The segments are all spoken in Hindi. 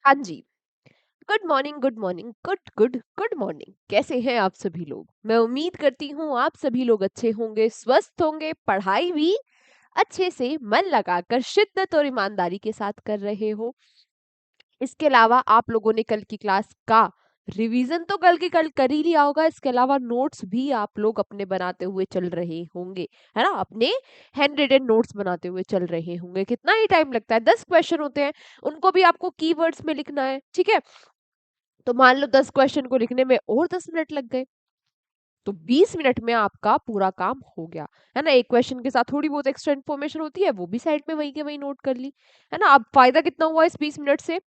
हाँ जी। Good morning, good morning, good morning. कैसे हैं आप सभी लोग? मैं उम्मीद करती हूँ आप सभी लोग अच्छे होंगे, स्वस्थ होंगे, पढ़ाई भी अच्छे से मन लगाकर शिद्दत और ईमानदारी के साथ कर रहे हो। इसके अलावा आप लोगों ने कल की क्लास का रिवीजन तो कल की कल कर ही लिया होगा। इसके अलावा नोट्स भी आप लोग अपने बनाते हुए चल रहे होंगे, है ना? अपने हैंड रिटन नोट्स बनाते हुए चल रहे होंगे। कितना ही टाइम लगता है? 10 क्वेश्चन होते हैं, उनको भी आपको कीवर्ड्स में लिखना है, ठीक है? तो मान लो 10 क्वेश्चन को लिखने में और 10 मिनट लग गए, तो 20 मिनट में आपका पूरा काम हो गया, है ना? एक क्वेश्चन के साथ थोड़ी बहुत एक्स्ट्रा इन्फॉर्मेशन होती है, वो भी साइड में वहीं के वहीं नोट कर ली, है ना? अब फायदा कितना हुआ इस 20 मिनट से?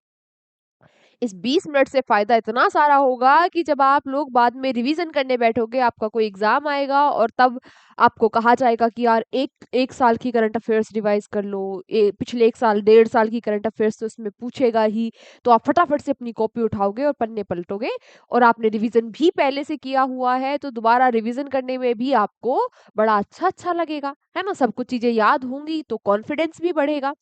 इस 20 मिनट से फ़ायदा इतना सारा होगा कि जब आप लोग बाद में रिवीजन करने बैठोगे, आपका कोई एग्ज़ाम आएगा और तब आपको कहा जाएगा कि यार 1 साल की करंट अफ़ेयर्स रिवाइज़ कर लो, पिछले 1 साल, 1.5 साल की करंट अफ़ेयर्स तो इसमें पूछेगा ही। तो आप फटाफट से अपनी कॉपी उठाओगे और पन्ने पलटोगे और आपने रिवीजन भी पहले से किया हुआ है, तो दोबारा रिवीजन करने में भी आपको बड़ा अच्छा लगेगा, है ना? सब कुछ चीज़ें याद होंगी तो कॉन्फिडेंस भी बढ़ेगा।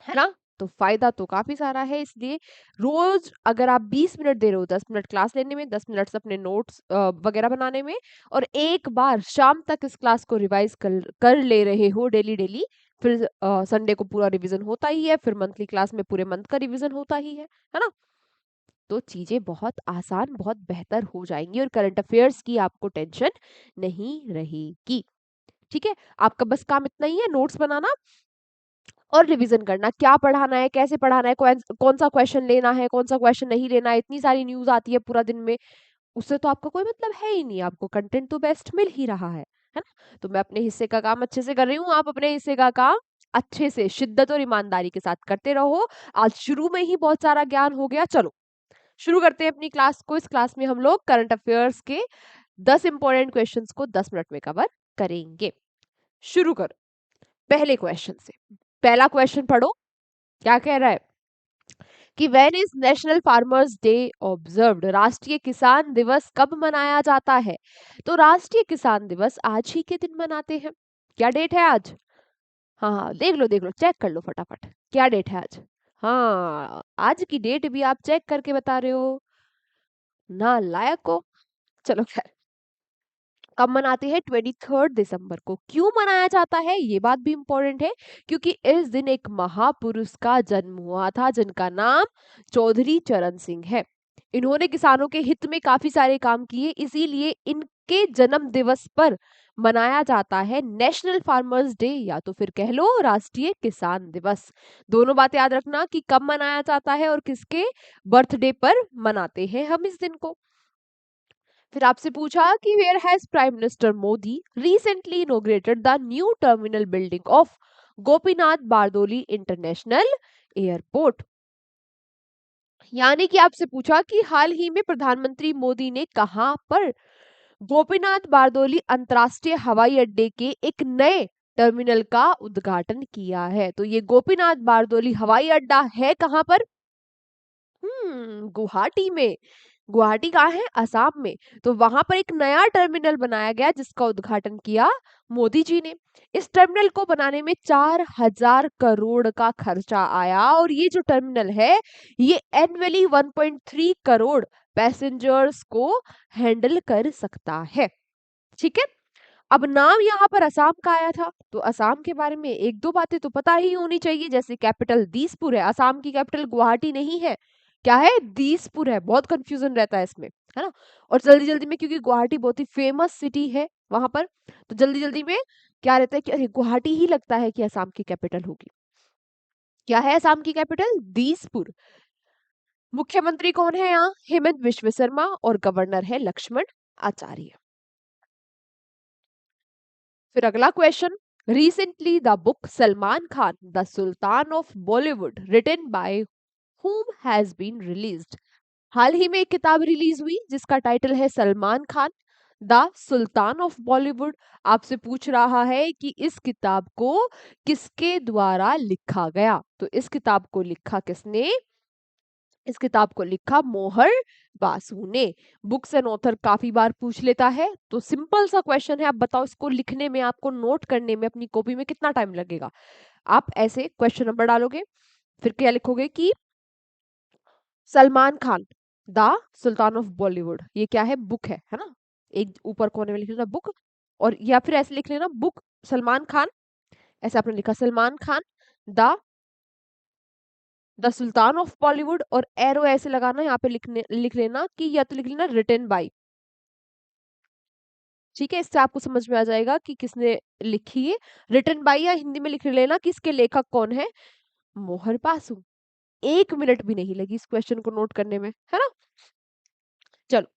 है ना? तो फ़ायदा तो काफ़ी सारा है, इसलिए रोज़ अगर आप 20 मिनट दे रहे हो, 10 मिनट क्लास लेने में, 10 मिनट अपने नोट्स वगैरह बनाने में और एक बार शाम तक इस क्लास को रिवाइज़ कर कर ले रहे हो डेली, फिर संडे को पूरा रिवीजन होता ही है, फिर मंथली क्लास में पूरे मंथ का रिवीजन होता ही है ना? तो चीज़ें बहुत आसान, बहुत बेहतर हो जाएँगी और करंट अफ़ेयर्स की आपको टेंशन नहीं रहेगी। ठीक है? आपका बस काम इतना ही है, नोट्स बनाना और रिवीजन करना। क्या पढ़ाना है, कैसे पढ़ाना है, कौन-सा क्वेश्चन लेना है, कौन-सा क्वेश्चन नहीं लेना है, इतनी सारी न्यूज़ आती है पूरा दिन में, उससे तो आपका कोई मतलब है ही नहीं, आपको कंटेंट तो बेस्ट मिल ही रहा है ना? तो मैं अपने हिस्से का काम अच्छे से कर रही हूँ, आप अपने हिस्से का काम अच्छे से शिद्दत और ईमानदारी के साथ करते रहो। आज शुरू में ही बहुत सारा ज्ञान हो गया, चलो शुरू करते हैं अपनी क्लास को। इस क्लास में हम लोग करंट अफेयर्स के 10 इंपॉर्टेंट क्वेश्चंस को 10 मिनट में कवर करेंगे। शुरू करो पहले क्वेश्चन से। पहला क्वेश्चन पढ़ो, क्या कह रहा है कि when is national farmers day observed? राष्ट्रीय किसान दिवस कब मनाया जाता है? तो राष्ट्रीय किसान दिवस आज ही के दिन मनाते हैं। क्या डेट है आज? हाँ हाँ, देख लो, चेक कर लो फटाफट। क्या डेट है आज? हाँ, आज की डेट भी आप चेक करके बता रहे हो, नालायक हो। चलो खैर, कब मनाते हैं? 23 दिसंबर को। क्यों मनाया जाता है ये बात भी इम्पोर्टेंट है, क्योंकि इस दिन एक महापुरुष का जन्म हुआ था जिनका नाम चौधरी चरण सिंह है। इन्होंने किसानों के हित में काफी सारे काम किए, इसीलिए इनके जन्म दिवस पर मनाया जाता है नेशनल फार्मर्स डे, या तो फिर कह लो राष्ट्रीय किसान दिवस। दोनों बातें याद रखना कि कब मनाया जाता है और किसके बर्थडे पर मनाते हैं हम इस दिन को। फिर आपसे पूछा कि where has prime minister Modi recently inaugurated the new terminal building of Gopinath Bardoloi international airport? यानी कि आपसे पूछा कि हाल ही में प्रधानमंत्री मोदी ने कहां पर गोपीनाथ बारदोली अंतर्राष्ट्रीय हवाई अड्डे के एक नए टर्मिनल का उद्घाटन किया है। तो ये गोपीनाथ बारदोली हवाई अड्डा है कहां पर? गुवाहाटी में। गुवाहाटी कहाँ है? असम में। तो वहां पर एक नया टर्मिनल बनाया गया जिसका उद्घाटन किया मोदी जी ने। इस टर्मिनल को बनाने में 4,000 करोड़ का खर्चा आया और ये जो टर्मिनल है ये एनुअली 1.3 करोड़ पैसेंजर्स को हैंडल कर सकता है। ठीक है? अब नाम यहाँ पर असम का आया था, तो असम के बारे में एक दो बातें तो पता ही होनी चाहिए, जैसे कैपिटल दीसपुर है, असम की कैपिटल गुवाहाटी नहीं है। क्या है? दीसपुर है। बहुत कंफ्यूजन रहता है इसमें, है ना? और जल्दी जल्दी में, क्योंकि गुवाहाटी बहुत ही फेमस सिटी है वहां पर, तो जल्दी जल्दी में क्या रहता है कि अरे गुवाहाटी ही लगता है कि असम की कैपिटल होगी। क्या है असम की कैपिटल? दीसपुर। मुख्यमंत्री कौन है यहाँ? हेमंत विश्व शर्मा। और गवर्नर है लक्ष्मण आचार्य। फिर अगला question, recently the book Salman Khan the sultan of Bollywood written by whom has been released? हाल ही में एक किताब रिलीज हुई जिसका टाइटल है Salman Khan the sultan of Bollywood. आपसे पूछ रहा है कि इस किताब को किसके द्वारा लिखा गया? तो इस किताब को लिखा किसने? इस किताब को लिखा मोहर बासु ने। बुक्स एंड ऑथर काफी बार पूछ लेता है, तो सिंपल सा क्वेश्चन है, आप बताओ इसको लिखने में, आपको नोट करने में अपनी कॉपी में कितना टाइम लगेगा? आप ऐसे क्वेश्चन नंबर डालोगे, फिर क्या लिखोगे कि Salman Khan, the sultan of Bollywood, ये क्या है, बुक है ना, एक ऊपर कोने में लिख लेना बुक, और या फिर ऐसे लिख लेना बुक सलमान खान, ऐसे आपने लिखा Salman Khan the sultan of Bollywood, और एरो ऐसे लगाना यहाँ पे लिख लेना कि, या तो लिख लेना रिटन बाय, ठीक है, इससे आपको समझ में आ जाएगा कि किसने लिखी है। रिटन बाय या हिंदी में लिख लेना कि इसके लेखक कौन है, मोहर बासु। 1 मिनट भी नहीं लगी इस क्वेश्चन को नोट करने में, है ना। चलो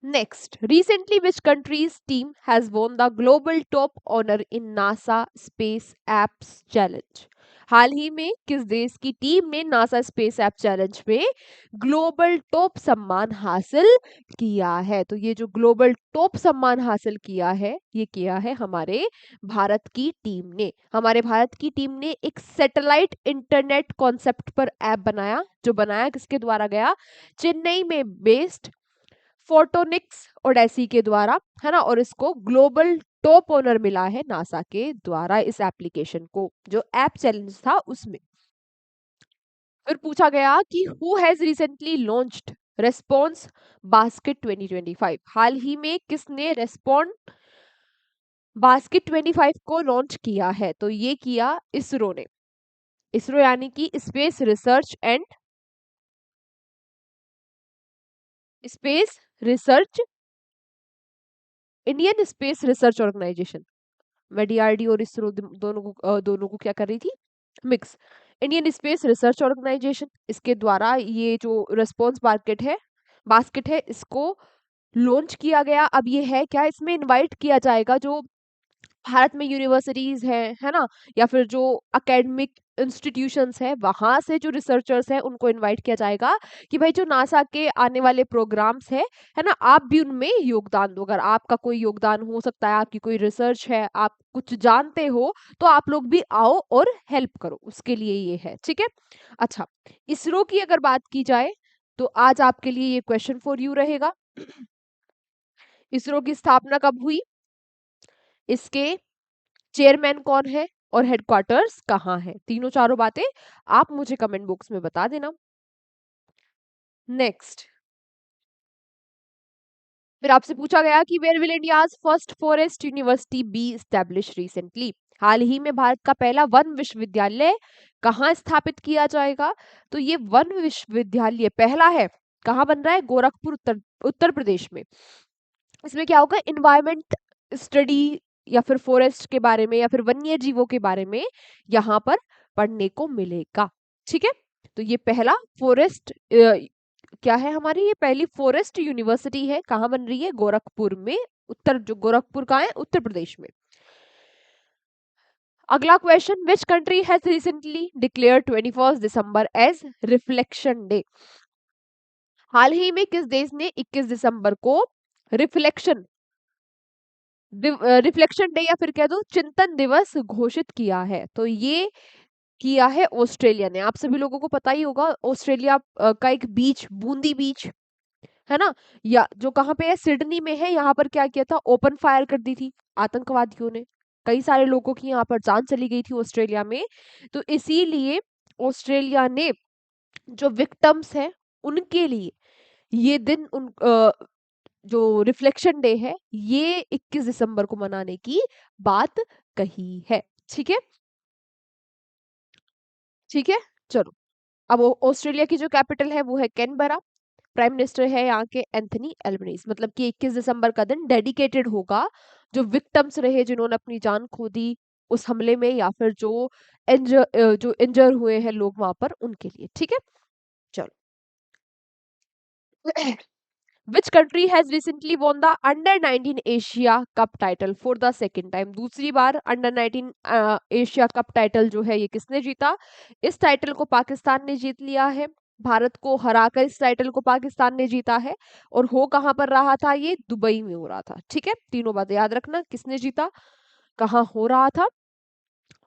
next, recently which country's team has won the global top honor in NASA Space Apps Challenge? हाल ही में किस देश की टीम ने नासा स्पेस ऐप चैलेंज में ग्लोबल टॉप सम्मान हासिल किया है? तो ये जो ग्लोबल टॉप सम्मान हासिल किया है, ये किया है हमारे भारत की टीम ने। हमारे भारत की टीम ने एक सैटेलाइट इंटरनेट कॉन्सेप्ट पर ऐप बनाया, जो बनाया किसके द्वारा गया, चेन्नई में बेस्ड फोटोनिक्स ओडेसी के द्वारा, है ना, और इसको ग्लोबल टॉप ऑनर मिला है नासा के द्वारा इस एप्लीकेशन को, जो ऐप चैलेंज था उसमें। फिर पूछा गया कि who has recently launched response basket 2025, हाल ही में किसने रेस्पॉन्ड बास्केट 25 को लॉन्च किया है? तो ये किया इसरो ने। इसरो यानी कि space research Indian space research organisation. मैं डीआरडीओ और इसरो दोनों को क्या कर रही थी, mix. Indian space research organisation, इसके द्वारा ये जो रिस्पॉन्स बास्केट है इसको लॉन्च किया गया। अब ये है क्या, इसमें इनवाइट किया जाएगा जो भारत में यूनिवर्सिटीज हैं, है ना, या फिर जो एकेडमिक इंस्टीट्यूशंस है, वहां से जो रिसर्चर्स हैं उनको इनवाइट किया जाएगा कि भाई जो नासा के आने वाले प्रोग्राम्स है ना, आप भी उनमें योगदान दो। अगर आपका कोई योगदान हो सकता है, आपकी कोई रिसर्च है, आप कुछ जानते हो, तो आप लोग भी आओ और हेल्प करो, उसके लिए ये है, ठीक है। अच्छा, इसरो की अगर बात की जाए तो आज आपके लिए ये क्वेश्चन फॉर यू रहेगा। इसरो की स्थापना कब हुई, इसके चेयरमैन कौन है, और हेडक्वार्टर्स कहाँ है? तीनों चारों बातें आप मुझे कमेंट बॉक्स में बता देना। नेक्स्ट, फिर आपसे पूछा गया कि where will India's first forest university be establish recently, हाल ही में भारत का पहला वन विश्वविद्यालय कहाँ स्थापित किया जाएगा? तो ये वन विश्वविद्यालय पहला है, कहाँ बन रहा है, गोरखपुर, उत्तर प्रदेश में। इसमें क्या होगा, इन्वायरमेंट स्टडी या फिर फॉरेस्ट के बारे में या फिर वन्य जीवों के बारे में यहाँ पर पढ़ने को मिलेगा, ठीक है। तो ये पहला फॉरेस्ट क्या है हमारी, ये पहली फॉरेस्ट यूनिवर्सिटी है, कहाँ बन रही है, गोरखपुर में, जो गोरखपुर का है उत्तर प्रदेश में। अगला question, which country has recently declare 21 December as reflection day, हाल ही में किस देश ने 21 दिसंबर को रिफ्लेक्शन रिफ्लेक्शन डे या फिर कह दो चिंतन दिवस घोषित किया है? तो ये किया है ऑस्ट्रेलिया ने। आप सभी लोगों को पता ही होगा, ऑस्ट्रेलिया का एक बीच, बूंदी बीच, है ना, या जो कहाँ पे है, सिडनी में है, यहाँ पर क्या किया था, ओपन फायर कर दी थी आतंकवादियों ने, कई सारे लोगों की यहाँ पर जान चली गई थी ऑस्ट्रेलिया में। तो इसीलिए ऑस्ट्रेलिया ने जो विक्टिम्स है उनके लिए ये दिन जो रिफ्लेक्शन डे है, ये 21 दिसंबर को मनाने की बात कही है, ठीक है, ठीक है। चलो, अब ऑस्ट्रेलिया की जो कैपिटल है वो है कैनबरा, प्राइम मिनिस्टर है यहाँ के एंथनी एल्बनीज। मतलब कि 21 दिसंबर का दिन डेडिकेटेड होगा जो विक्टिम्स रहे, जिन्होंने अपनी जान खो दी उस हमले में, या फिर जो इंजर हुए हैं लोग वहां पर, उनके लिए, ठीक है। चलो, Which country has recently won the Under 19 Asia Cup title for the second time? दूसरी बार Under 19 एशिया कप टाइटल जो है ये किसने जीता? इस टाइटल को पाकिस्तान ने जीत लिया है। भारत को हराकर इस टाइटल को पाकिस्तान ने जीता है। और हो कहाँ पर रहा था, ये दुबई में हो रहा था, ठीक है। तीनों बातें याद रखना, किसने जीता, कहाँ हो रहा था,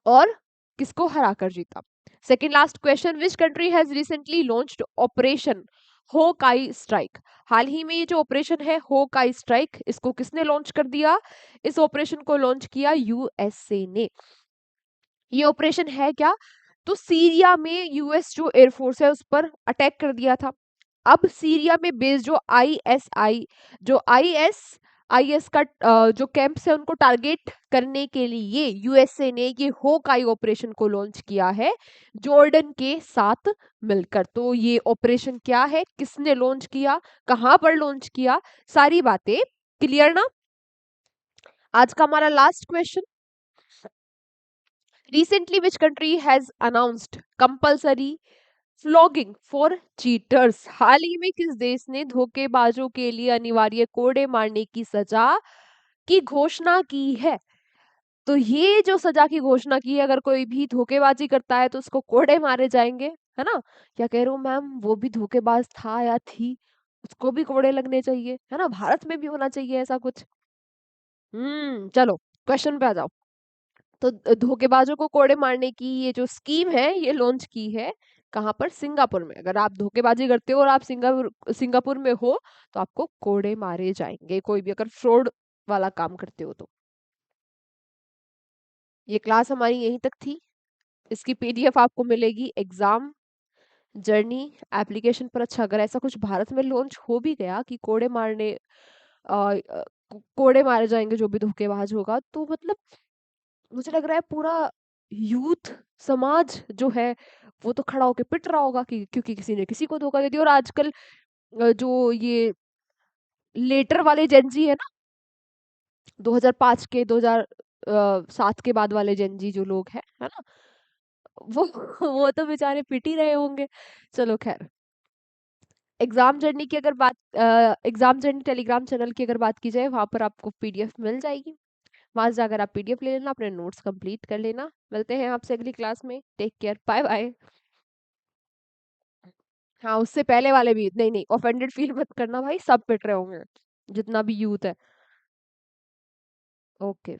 और किसको हरा कर जीता। Second last question, which country has recently launched operation hawkeye strike, हाल ही में ये जो ऑपरेशन है होकाई स्ट्राइक, इसको किसने लॉन्च कर दिया? इस ऑपरेशन को लॉन्च किया यूएसए ने। ये ऑपरेशन है क्या, तो सीरिया में यूएस जो एयरफोर्स है उस पर अटैक कर दिया था। अब सीरिया में बेस्ड जो आईएस का जो कैंप्स है उनको टारगेट करने के लिए यूएसए ने ये होकाई ऑपरेशन को लॉन्च किया है जॉर्डन के साथ मिलकर। तो ये ऑपरेशन क्या है, किसने लॉन्च किया, कहां पर लॉन्च किया, सारी बातें क्लियर ना। आज का हमारा last question, recently which country has announced compulsory flogging for cheaters. हाल ही में किस देश ने धोखेबाजों के लिए अनिवार्य कोड़े मारने की सजा की घोषणा की है। तो ये जो सजा की घोषणा की है, अगर कोई भी धोखेबाजी करता है तो उसको कोड़े मारे जाएंगे, है ना। क्या कह रहे हो मैम, वो भी धोखेबाज था या थी, उसको भी कोड़े लगने चाहिए, है ना, भारत में भी होना चाहिए ऐसा कुछ। चलो क्वेश्चन पे आ जाओ। तो धोखेबाजों को कोड़े मारने की ये जो स्कीम है ये लॉन्च की है कहाँ पर, सिंगापुर में। अगर आप धोखेबाजी करते हो और आप सिंगापुर में हो तो आपको कोड़े मारे जाएंगे, कोई भी अगर फ्रॉड वाला काम करते हो तो। ये क्लास हमारी यहीं तक थी। इसकी पीडीएफ आपको मिलेगी एग्जाम जर्नी एप्लीकेशन पर। अच्छा, अगर ऐसा कुछ भारत में लॉन्च हो भी गया कि कोड़े मारे जाएंगे जो भी धोखेबाज होगा, तो मतलब मुझे लग रहा है पूरा यूथ समाज जो है वो तो खड़ा होके पिट रहा होगा कि क्योंकि किसी ने किसी को धोखा दे दिया। और आजकल जो ये लेटर वाले जेनजी है ना, 2005 के 2007 के बाद वाले जेनजी जो लोग हैं, है ना, वो वो तो बेचारे पिट ही रहे होंगे। चलो खैर, एग्जाम जर्नी टेलीग्राम चैनल की अगर बात की जाए, वहां पर आपको पीडीएफ मिल जाएगी। वहां से अगर आप पीडीएफ ले लेना, अपने नोट्स कंप्लीट कर लेना। मिलते हैं आपसे अगली क्लास में। Take care, bye bye. हाँ, उससे पहले वाले भी नहीं नहीं, ऑफेंडेड फील मत करना भाई, सब पिट रहे होंगे जितना भी यूथ है। ओके।